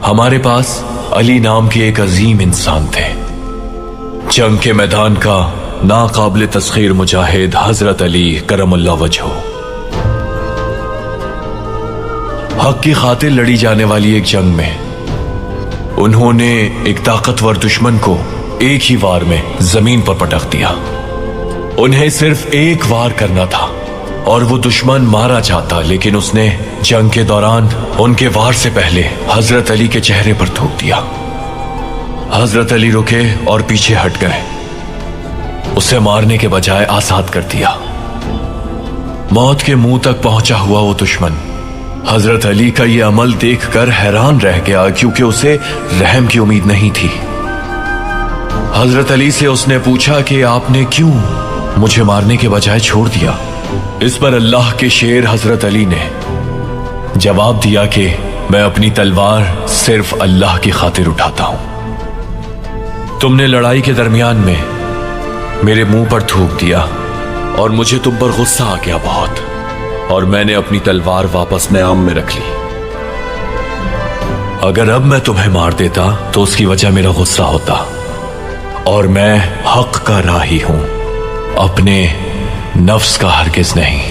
ہمارے پاس علی نام کے ایک عظیم انسان تھے، جنگ کے میدان کا ناقابل تسخیر مجاہد حضرت علی کرم اللہ وجہہ۔ حق کی خاطر لڑی جانے والی ایک جنگ میں انہوں نے ایک طاقتور دشمن کو ایک ہی وار میں زمین پر پٹک دیا۔ انہیں صرف ایک وار کرنا تھا اور وہ دشمن مارا جاتا، لیکن اس نے جنگ کے دوران ان کے وار سے پہلے حضرت علی کے چہرے پر تھوک دیا۔ حضرت علی رکے اور پیچھے ہٹ گئے، اسے مارنے کے بجائے آزاد کر دیا۔ موت کے منہ تک پہنچا ہوا وہ دشمن حضرت علی کا یہ عمل دیکھ کر حیران رہ گیا، کیونکہ اسے رحم کی امید نہیں تھی۔ حضرت علی سے اس نے پوچھا کہ آپ نے کیوں مجھے مارنے کے بجائے چھوڑ دیا؟ اس پر اللہ کے شیر حضرت علی نے جواب دیا کہ میں اپنی تلوار صرف اللہ کی خاطر اٹھاتا ہوں۔ تم نے لڑائی کے درمیان میں میرے منہ پر تھوک دیا اور مجھے تم پر غصہ آ گیا بہت، اور میں نے اپنی تلوار واپس نیام میں رکھ لی۔ اگر اب میں تمہیں مار دیتا تو اس کی وجہ میرا غصہ ہوتا، اور میں حق کا راہی ہوں، اپنے نفس کا ہرگز نہیں۔